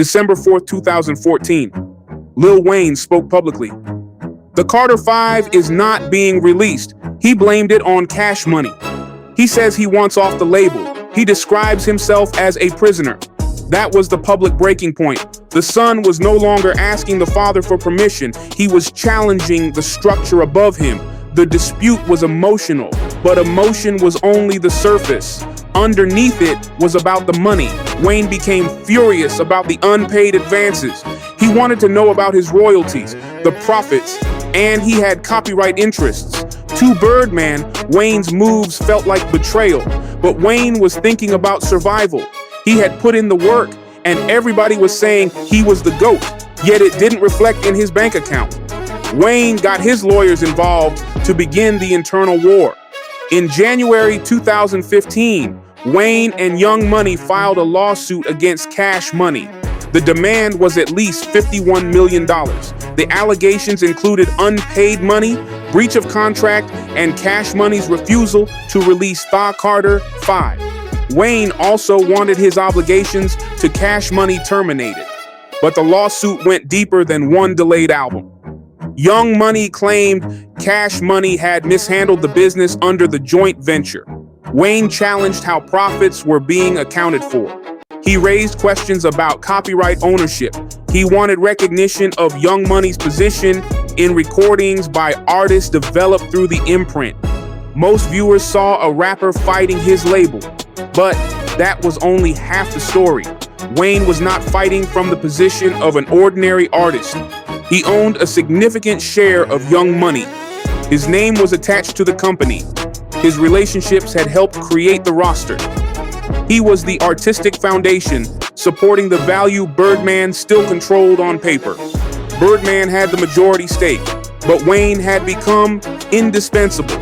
December 4th, 2014, Lil Wayne spoke publicly. The Carter 5 is not being released. He blamed it on Cash Money. He says he wants off the label. He describes himself as a prisoner. That was the public breaking point. The son was no longer asking the father for permission. He was challenging the structure above him. The dispute was emotional, but emotion was only the surface. Underneath it was about the money. Wayne became furious about the unpaid advances. He wanted to know about his royalties, the profits, and he had copyright interests. To Birdman, Wayne's moves felt like betrayal, but Wayne was thinking about survival. He had put in the work, and everybody was saying he was the GOAT, yet it didn't reflect in his bank account. Wayne got his lawyers involved to begin the internal war. In January 2015, Wayne and Young Money filed a lawsuit against Cash Money. The demand was at least $51 million. The allegations included unpaid money, breach of contract, and Cash Money's refusal to release The Carter 5. Wayne also wanted his obligations to Cash Money terminated, but the lawsuit went deeper than one delayed album. Young Money claimed Cash Money had mishandled the business under the joint venture. Wayne challenged how profits were being accounted for. He raised questions about copyright ownership. He wanted recognition of Young Money's position in recordings by artists developed through the imprint. Most viewers saw a rapper fighting his label, but that was only half the story. Wayne was not fighting from the position of an ordinary artist. He owned a significant share of Young Money. His name was attached to the company. His relationships had helped create the roster. He was the artistic foundation, supporting the value Birdman still controlled on paper. Birdman had the majority stake, but Wayne had become indispensable.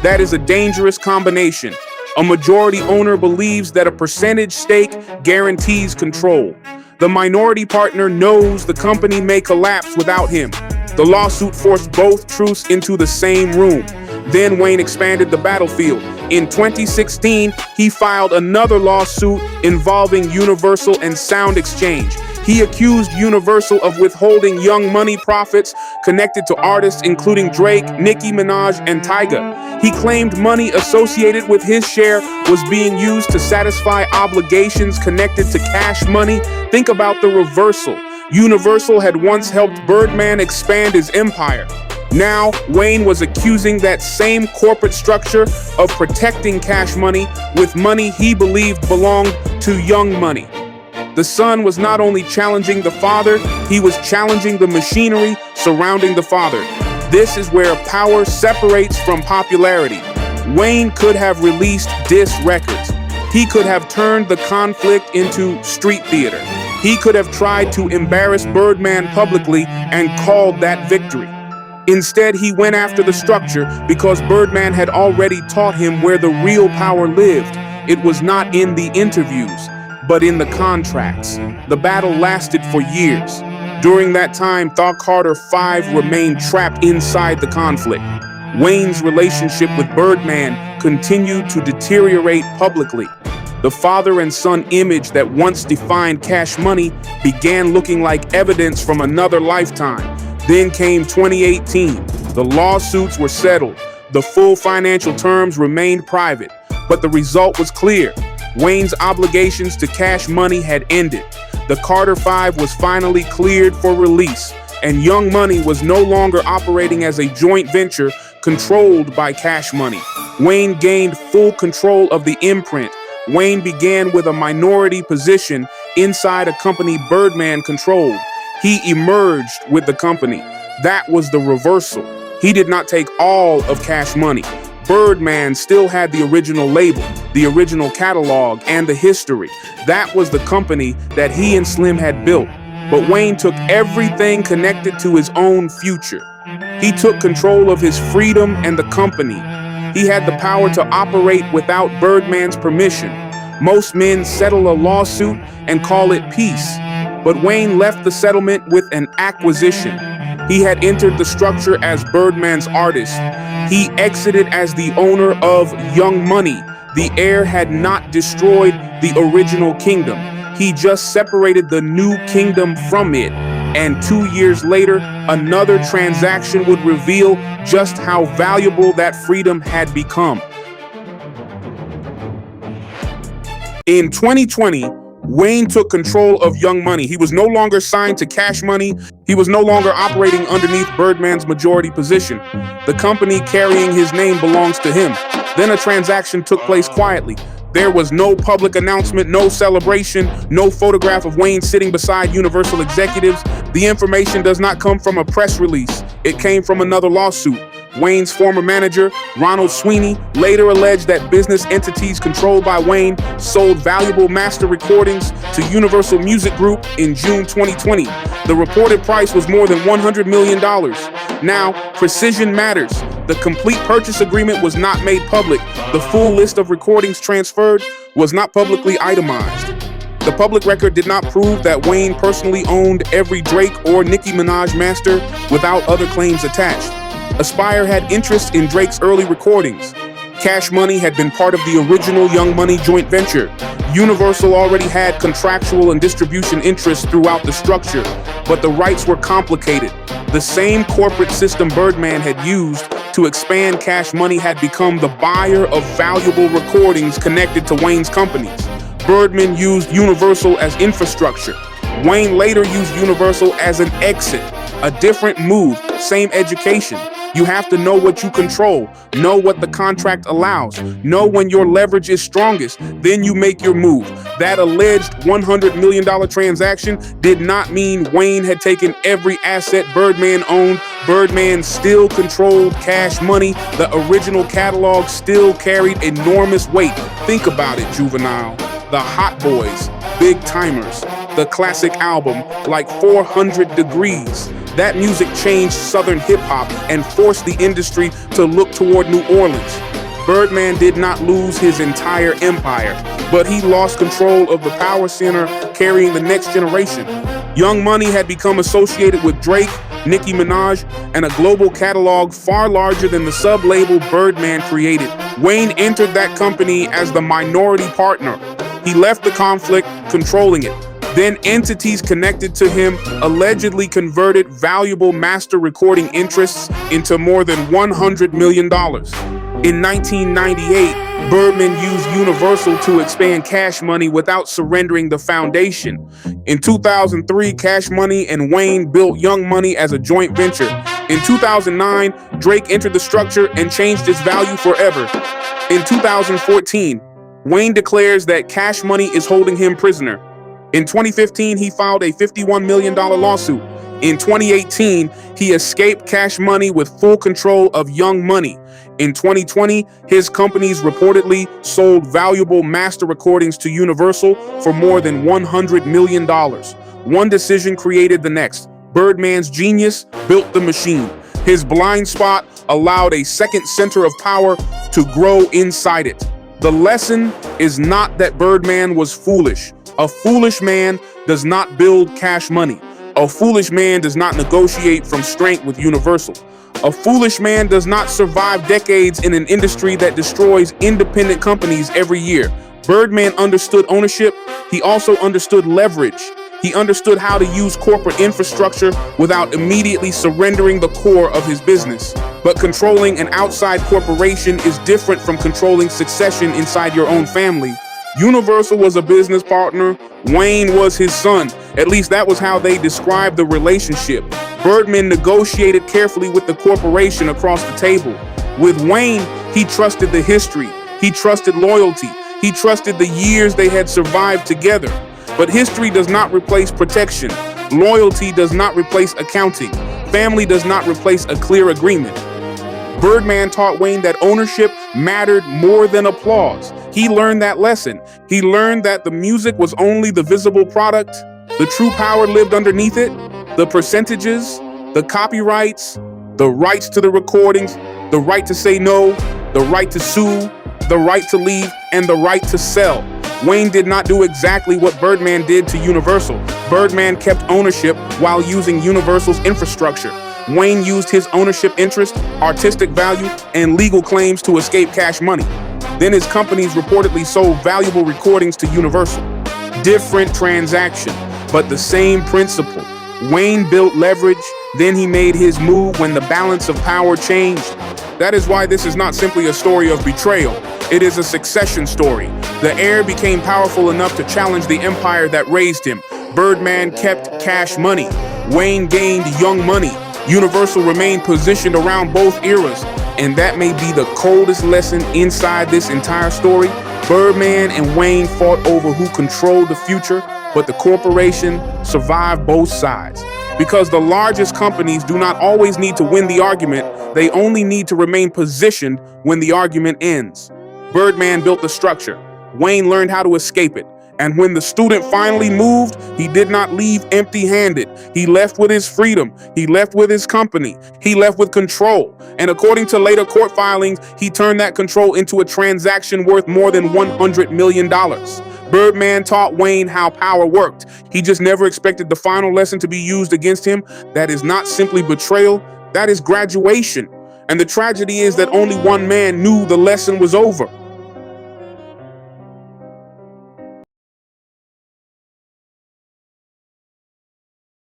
That is a dangerous combination. A majority owner believes that a percentage stake guarantees control. The minority partner knows the company may collapse without him. The lawsuit forced both truths into the same room. Then Wayne expanded the battlefield. In 2016, he filed another lawsuit involving Universal and Sound Exchange. He accused Universal of withholding Young Money profits connected to artists including Drake, Nicki Minaj, and Tyga. He claimed money associated with his share was being used to satisfy obligations connected to Cash Money. Think about the reversal. Universal had once helped Birdman expand his empire. Now, Wayne was accusing that same corporate structure of protecting Cash Money with money he believed belonged to Young Money. The son was not only challenging the father, he was challenging the machinery surrounding the father. This is where power separates from popularity. Wayne could have released diss records. He could have turned the conflict into street theater. He could have tried to embarrass Birdman publicly and called that victory. Instead, he went after the structure because Birdman had already taught him where the real power lived. It was not in the interviews, but in the contracts. The battle lasted for years. During that time, The Carter 5 remained trapped inside the conflict. Wayne's relationship with Birdman continued to deteriorate publicly. The father and son image that once defined Cash Money began looking like evidence from another lifetime. Then came 2018. The lawsuits were settled. The full financial terms remained private, but the result was clear. Wayne's obligations to Cash Money had ended. The Carter 5 was finally cleared for release, and Young Money was no longer operating as a joint venture controlled by Cash Money. Wayne gained full control of the imprint. Wayne began with a minority position inside a company Birdman controlled. He emerged with the company. That was the reversal. He did not take all of Cash Money. Birdman still had the original label, the original catalog, and the history. That was the company that he and Slim had built. But Wayne took everything connected to his own future. He took control of his freedom and the company. He had the power to operate without Birdman's permission. Most men settle a lawsuit and call it peace. But Wayne left the settlement with an acquisition. He had entered the structure as Birdman's artist. He exited as the owner of Young Money. The heir had not destroyed the original kingdom. He just separated the new kingdom from it. And 2 years later, another transaction would reveal just how valuable that freedom had become. In 2020, Wayne took control of Young Money. He was no longer signed to Cash Money. He was no longer operating underneath Birdman's majority position. The company carrying his name belongs to him. Then a transaction took place quietly. There was no public announcement, no celebration, no photograph of Wayne sitting beside Universal executives. The information does not come from a press release. It came from another lawsuit. Wayne's former manager, Ronald Sweeney, later alleged that business entities controlled by Wayne sold valuable master recordings to Universal Music Group in June 2020. The reported price was more than $100 million. Now, precision matters. The complete purchase agreement was not made public. The full list of recordings transferred was not publicly itemized. The public record did not prove that Wayne personally owned every Drake or Nicki Minaj master without other claims attached. Aspire had interest in Drake's early recordings. Cash Money had been part of the original Young Money joint venture. Universal already had contractual and distribution interests throughout the structure, but the rights were complicated. The same corporate system Birdman had used to expand Cash Money had become the buyer of valuable recordings connected to Wayne's companies. Birdman used Universal as infrastructure. Wayne later used Universal as an exit, a different move, same education. You have to know what you control, know what the contract allows, know when your leverage is strongest, then you make your move. That alleged $100 million transaction did not mean Wayne had taken every asset Birdman owned. Birdman still controlled Cash Money. The original catalog still carried enormous weight. Think about it, Juvenile. The Hot Boys, Big Timers, the classic album, like 400 Degrees. That music changed Southern hip-hop and forced the industry to look toward New Orleans. Birdman did not lose his entire empire, but he lost control of the power center carrying the next generation. Young Money had become associated with Drake, Nicki Minaj, and a global catalog far larger than the sub-label Birdman created. Wayne entered that company as the minority partner. He left the conflict, controlling it. Then entities connected to him allegedly converted valuable master recording interests into more than $100 million. In 1998, Birdman used Universal to expand Cash Money without surrendering the foundation. In 2003, Cash Money and Wayne built Young Money as a joint venture. In 2009, Drake entered the structure and changed its value forever. In 2014, Wayne declares that Cash Money is holding him prisoner. In 2015, he filed a $51 million lawsuit. In 2018, he escaped Cash Money with full control of Young Money. In 2020, his companies reportedly sold valuable master recordings to Universal for more than $100 million. One decision created the next. Birdman's genius built the machine. His blind spot allowed a second center of power to grow inside it. The lesson is not that Birdman was foolish. A foolish man does not build Cash Money. A foolish man does not negotiate from strength with Universal. A foolish man does not survive decades in an industry that destroys independent companies every year. Birdman understood ownership. He also understood leverage. He understood how to use corporate infrastructure without immediately surrendering the core of his business. But controlling an outside corporation is different from controlling succession inside your own family. Universal was a business partner. Wayne was his son. At least that was how they described the relationship. Birdman negotiated carefully with the corporation across the table. With Wayne, he trusted the history. He trusted loyalty. He trusted the years they had survived together. But history does not replace protection. Loyalty does not replace accounting. Family does not replace a clear agreement. Birdman taught Wayne that ownership mattered more than applause. He learned that lesson. He learned that the music was only the visible product. The true power lived underneath it. The percentages, the copyrights, the rights to the recordings, the right to say no, the right to sue, the right to leave, and the right to sell. Wayne did not do exactly what Birdman did to Universal. Birdman kept ownership while using Universal's infrastructure. Wayne used his ownership interest, artistic value, and legal claims to escape Cash Money. Then his companies reportedly sold valuable recordings to Universal. Different transaction, but the same principle. Wayne built leverage, then he made his move when the balance of power changed. That is why this is not simply a story of betrayal. It is a succession story. The heir became powerful enough to challenge the empire that raised him. Birdman kept cash money. Wayne gained young money. Universal remained positioned around both eras. And that may be the coldest lesson inside this entire story. Birdman and Wayne fought over who controlled the future, but the corporation survived both sides. Because the largest companies do not always need to win the argument, they only need to remain positioned when the argument ends. Birdman built the structure. Wayne learned how to escape it. And when the student finally moved, he did not leave empty-handed. He left with his freedom. He left with his company. He left with control. And according to later court filings, he turned that control into a transaction worth more than $100 million. Birdman taught Wayne how power worked. He just never expected the final lesson to be used against him. That is not simply betrayal, that is graduation. And the tragedy is that only one man knew the lesson was over.